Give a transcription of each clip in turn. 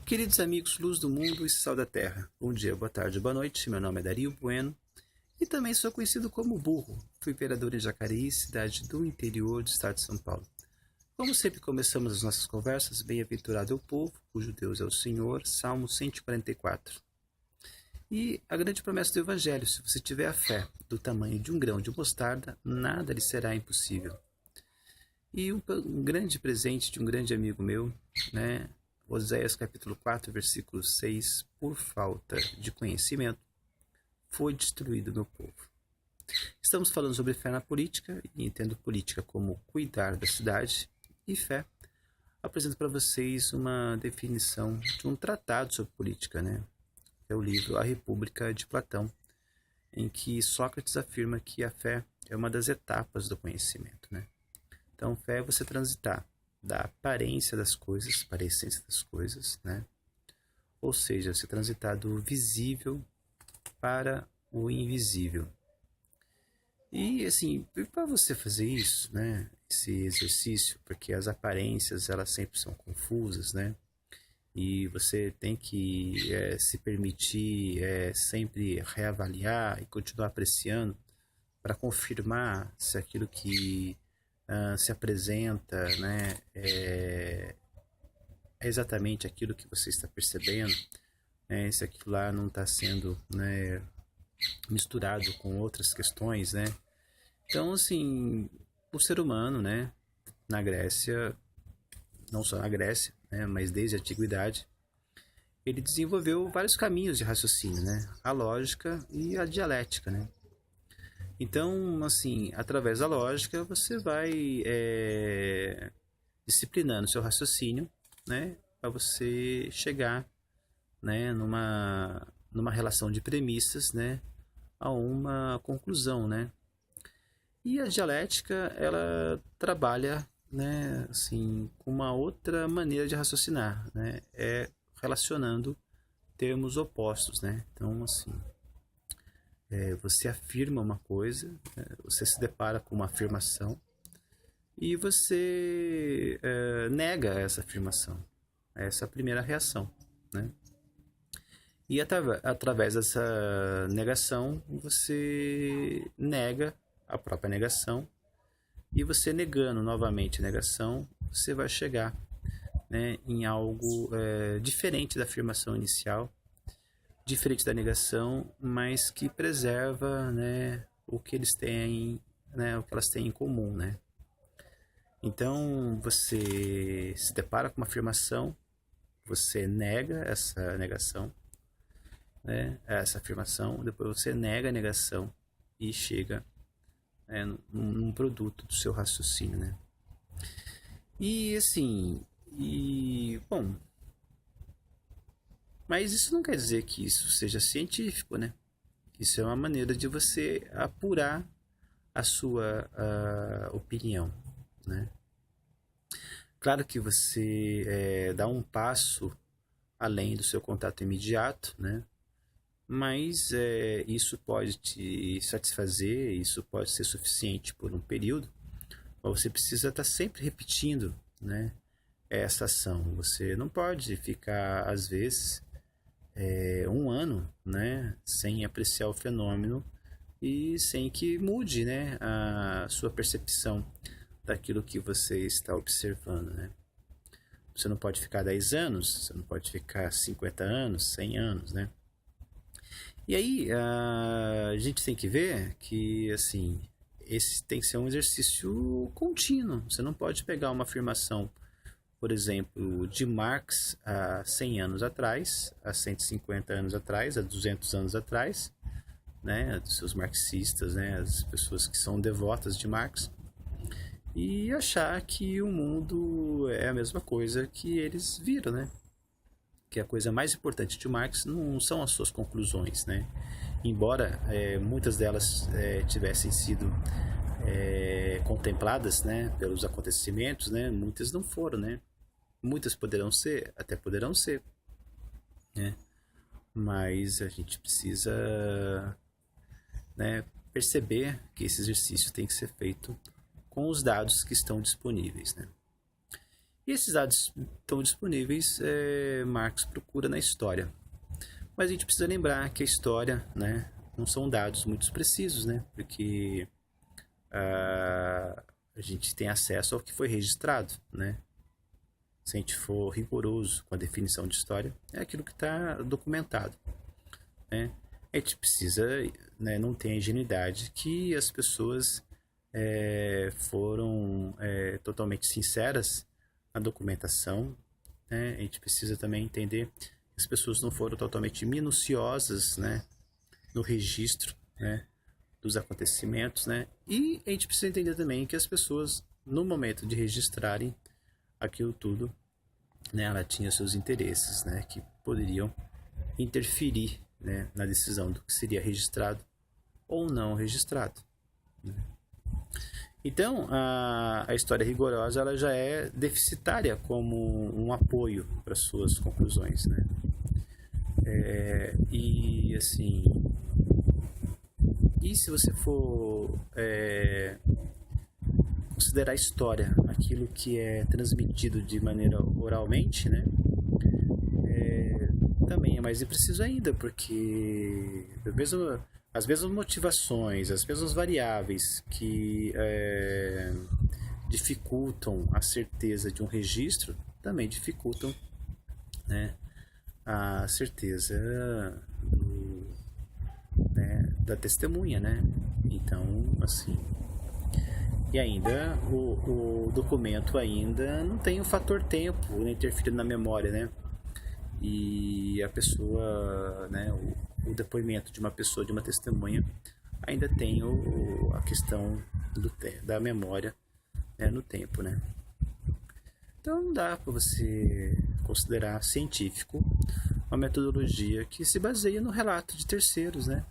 Queridos amigos, luz do mundo e sal da terra, bom dia, boa tarde, boa noite, meu nome é Dario Bueno e também sou conhecido como Burro. Fui vereador em Jacareí, cidade do interior do estado de São Paulo. Como sempre começamos as nossas conversas, bem-aventurado é o povo, cujo Deus é o Senhor, Salmo 144. E a grande promessa do Evangelho, se você tiver a fé do tamanho de um grão de mostarda, nada lhe será impossível. E um grande presente de um grande amigo meu, né? Oséias capítulo 4, versículo 6, por falta de conhecimento, foi destruído meu povo. Estamos falando sobre fé na política, e entendo política como cuidar da cidade, e fé. Apresento para vocês uma definição de um tratado sobre política, né? É o livro A República de Platão, em que Sócrates afirma que a fé é uma das etapas do conhecimento, né? Então, fé é você transitar da aparência das coisas para a essência das coisas, né? Ou seja, você transitar do visível para o invisível. E assim, para você fazer isso, né, esse exercício, porque as aparências elas sempre são confusas, né? E você tem que se permitir sempre reavaliar e continuar apreciando para confirmar se aquilo que se apresenta, né, é exatamente aquilo que você está percebendo, né, se aquilo lá não está sendo, né, misturado com outras questões, né? Então, assim, o ser humano, né, na Grécia, não só na Grécia, né, mas desde a antiguidade, ele desenvolveu vários caminhos de raciocínio, né? A lógica e a dialética, né? Então, assim, através da lógica, você vai disciplinando seu raciocínio, né, para você chegar, né, numa relação de premissas, né, a uma conclusão, né. E a dialética, ela trabalha, né, assim, com uma outra maneira de raciocinar, né, relacionando termos opostos, né. Então, assim, você afirma uma coisa, você se depara com uma afirmação e você nega essa afirmação. Essa é a primeira reação, né? E através dessa negação, você nega a própria negação. E você negando novamente a negação, você vai chegar, né, em algo diferente da afirmação inicial, diferente da negação, mas que preserva, né, o que eles têm, né, o que elas têm em comum, né? Então você se depara com uma afirmação, você nega essa negação, né, essa afirmação, depois você nega a negação e chega, né, num produto do seu raciocínio, né? E assim, bom, mas isso não quer dizer que isso seja científico, né? Isso é uma maneira de você apurar a sua opinião, né? Claro que você dá um passo além do seu contato imediato, né? Mas isso pode te satisfazer, isso pode ser suficiente por um período, mas você precisa estar sempre repetindo, né, essa ação. Você não pode ficar, às vezes, um ano, né, sem apreciar o fenômeno e sem que mude, né, a sua percepção daquilo que você está observando, né? Você não pode ficar 10 anos, você não pode ficar 50 anos, 100 anos, né? E aí a gente tem que ver que, assim, esse tem que ser um exercício contínuo. Você não pode pegar uma afirmação, por exemplo, de Marx há 100 anos atrás, há 150 anos atrás, há 200 anos atrás, né, dos seus marxistas, né, as pessoas que são devotas de Marx, e achar que o mundo é a mesma coisa que eles viram, né? Que a coisa mais importante de Marx não são as suas conclusões, né? Embora muitas delas tivessem sido contempladas, né, pelos acontecimentos, né, muitas não foram, né? Muitas poderão ser, até poderão ser, né? Mas a gente precisa, né, perceber que esse exercício tem que ser feito com os dados que estão disponíveis, né? E esses dados estão disponíveis, Marx procura na história. Mas a gente precisa lembrar que a história, né, não são dados muito precisos, né, porque a gente tem acesso ao que foi registrado, né. Se a gente for rigoroso com a definição de história, é aquilo que está documentado, né. A gente precisa, né, não ter a ingenuidade que as pessoas foram totalmente sinceras na documentação, né. A gente precisa também entender que as pessoas não foram totalmente minuciosas, né, no registro, né, dos acontecimentos, né. E a gente precisa entender também que as pessoas, no momento de registrarem aquilo tudo, né, ela tinha seus interesses, né, que poderiam interferir, né, na decisão do que seria registrado ou não registrado, né? Então, a história rigorosa ela já é deficitária como um apoio para suas conclusões, né? E assim, e se você for considerar a história aquilo que é transmitido de maneira oralmente, né? Também é mais impreciso ainda, porque as mesmas motivações, as mesmas variáveis que dificultam a certeza de um registro, também dificultam, né, a certeza da testemunha, né? Então, assim, e ainda o documento ainda não tem o fator tempo interferindo na memória, né? E a pessoa, né, o depoimento de uma pessoa, de uma testemunha, ainda tem a questão da memória, né, no tempo, né? Então não dá para você considerar científico uma metodologia que se baseia no relato de terceiros, né?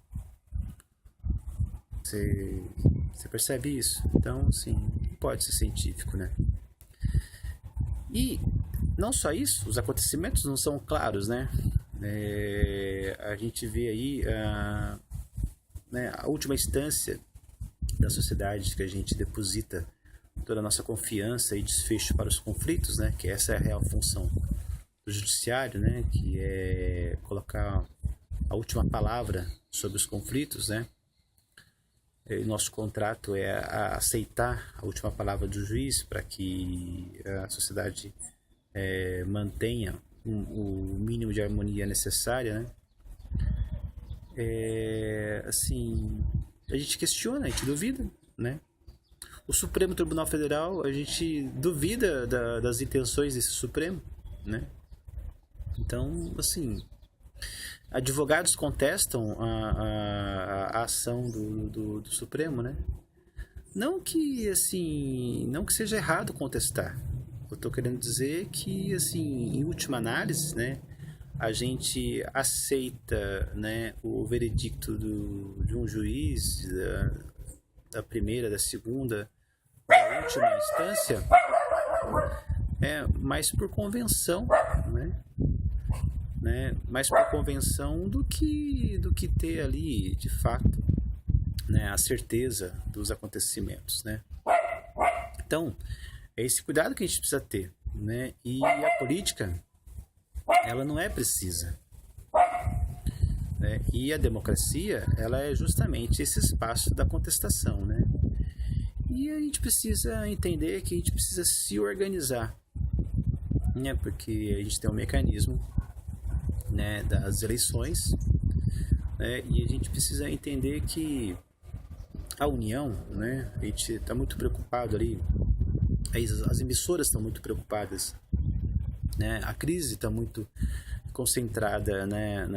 Você percebe isso? Então, assim, não pode ser científico, né? E não só isso, os acontecimentos não são claros, né? A gente vê aí né, a última instância da sociedade que a gente deposita toda a nossa confiança e desfecho para os conflitos, né? Que essa é a real função do judiciário, né? Que é colocar a última palavra sobre os conflitos, né? E nosso contrato é aceitar a última palavra do juiz para que a sociedade mantenha o mínimo de harmonia necessária, né? Assim, a gente questiona, a gente duvida, né? O Supremo Tribunal Federal, a gente duvida das intenções desse Supremo, né? Então, assim, advogados contestam a ação do Supremo, né? Não que, assim, não que seja errado contestar. Eu estou querendo dizer que, assim, em última análise, né, a gente aceita, né, o veredicto de um juiz da primeira, da segunda, da última instância, mais por convenção, né, mais por convenção do que ter ali, de fato, né, a certeza dos acontecimentos, né? Então, é esse cuidado que a gente precisa ter, né? E a política, ela não é precisa, né? E a democracia, ela é justamente esse espaço da contestação, né? E a gente precisa entender que a gente precisa se organizar, né? Porque a gente tem um mecanismo, né, das eleições, né? E a gente precisa entender que a União, né? A gente está muito preocupado ali, as emissoras estão muito preocupadas, né? A crise está muito concentrada, né,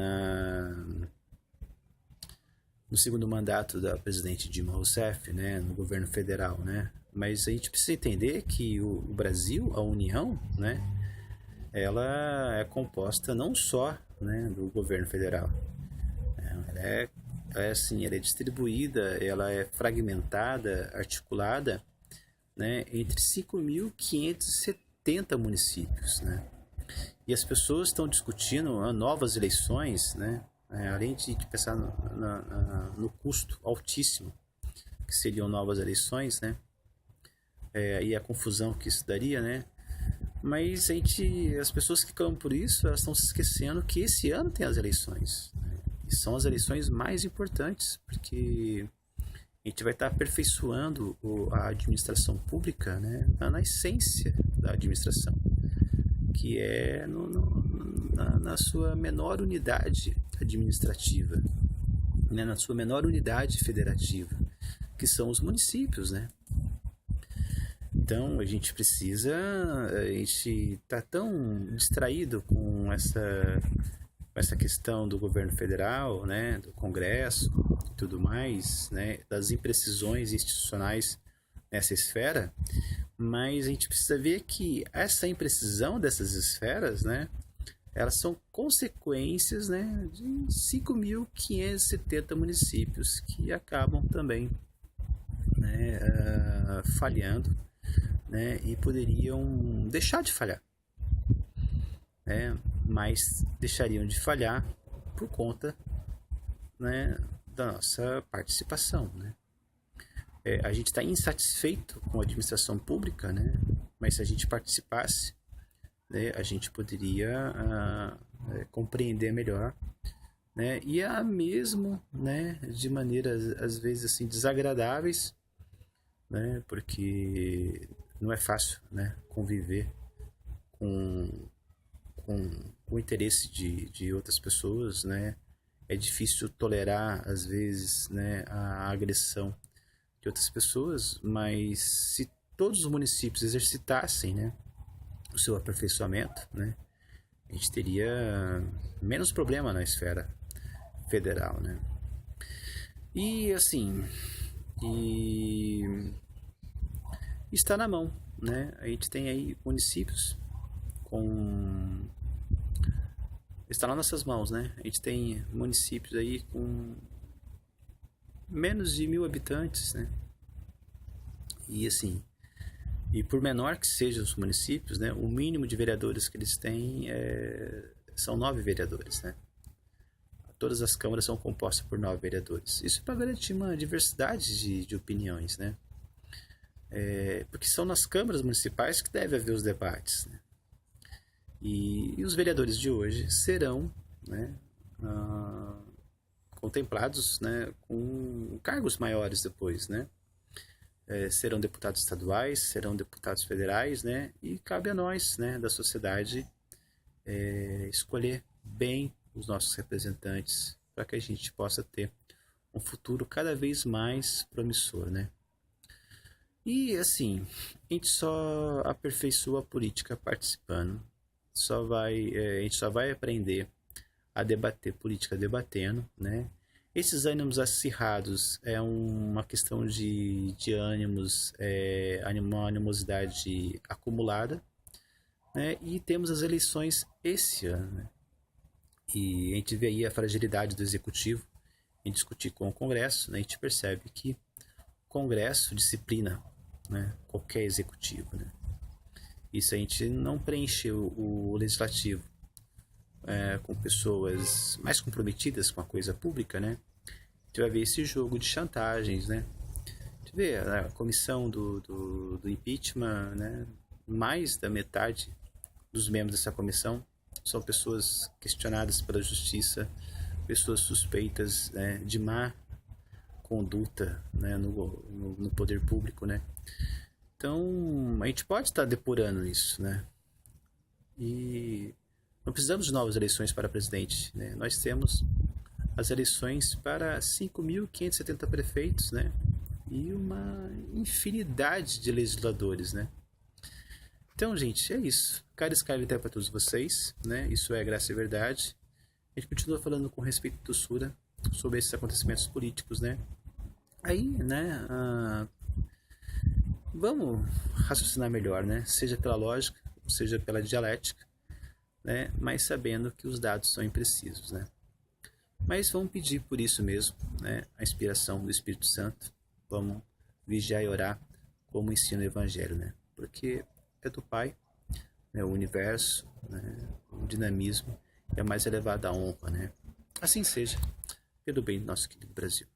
no segundo mandato da presidente Dilma Rousseff, né, no governo federal, né? Mas a gente precisa entender que o Brasil, a União, né, ela é composta não só, né, do governo federal, ela é distribuída, ela é fragmentada, articulada, né, entre 5.570 municípios, né? E as pessoas estão discutindo novas eleições, né? Além de pensar no custo altíssimo que seriam novas eleições, né? E a confusão que isso daria, né? Mas as pessoas que clamam por isso, elas estão se esquecendo que esse ano tem as eleições, né? E são as eleições mais importantes, porque a gente vai estar aperfeiçoando a administração pública, né, na essência da administração, que é na sua menor unidade administrativa, né, na sua menor unidade federativa, que são os municípios, né? Então a gente está tão distraído com essa questão do governo federal, né, do Congresso e tudo mais, né, das imprecisões institucionais nessa esfera, mas a gente precisa ver que essa imprecisão dessas esferas, né, elas são consequências, né, de 5.570 municípios que acabam também, né, falhando, né, e poderiam deixar de falhar, né, mas deixariam de falhar por conta, né, da nossa participação, né. A gente está insatisfeito com a administração pública, né, mas se a gente participasse, né, a gente poderia compreender melhor, né, e mesmo, né, de maneiras às vezes assim desagradáveis, né, porque não é fácil, né, conviver com o interesse de outras pessoas, né? É difícil tolerar, às vezes, né, a agressão de outras pessoas, mas se todos os municípios exercitassem, né, o seu aperfeiçoamento, né, a gente teria menos problema na esfera federal, né? E, assim, está na mão, né? A gente tem aí municípios com... Está nas nossas mãos, né? A gente tem municípios aí com menos de 1.000 habitantes, né? E assim, e por menor que sejam os municípios, né, o mínimo de vereadores que eles têm são 9 vereadores, né? Todas as câmaras são compostas por 9 vereadores. Isso para garantir uma diversidade de opiniões, né? Porque são nas câmaras municipais que deve haver os debates, né? E os vereadores de hoje serão, né, contemplados, né, com cargos maiores depois, né? Serão deputados estaduais, serão deputados federais, né? E cabe a nós, né, da sociedade, escolher bem os nossos representantes para que a gente possa ter um futuro cada vez mais promissor, né? E assim, a gente só aperfeiçoa a política participando. A gente só vai aprender a debater política debatendo, né? Esses ânimos acirrados é uma questão de ânimos, uma animosidade acumulada, né? E temos as eleições esse ano, né? E a gente vê aí a fragilidade do executivo em discutir com o Congresso, né? A gente percebe que o Congresso disciplina, né, qualquer executivo, né? E se a gente não preencher o legislativo com pessoas mais comprometidas com a coisa pública, né, a gente vai ver esse jogo de chantagens, né? A gente vê a comissão do impeachment, né, mais da metade dos membros dessa comissão são pessoas questionadas pela justiça, pessoas suspeitas, né, de má conduta, né, no poder público, né? Então, a gente pode estar depurando isso, né? E não precisamos de novas eleições para presidente, né? Nós temos as eleições para 5.570 prefeitos, né? E uma infinidade de legisladores, né? Então, gente, é isso. Cara até para todos vocês, né? Isso é Graça e Verdade. A gente continua falando com respeito e doçura sobre esses acontecimentos políticos, né? Aí, né? Vamos raciocinar melhor, né? Seja pela lógica, seja pela dialética, né? Mas sabendo que os dados são imprecisos, né? Mas vamos pedir por isso mesmo, né? A inspiração do Espírito Santo. Vamos vigiar e orar como ensina o Evangelho, né? Porque é do Pai, né? O universo, né? O dinamismo é mais elevado à honra, né? Assim seja, pelo bem do nosso querido Brasil.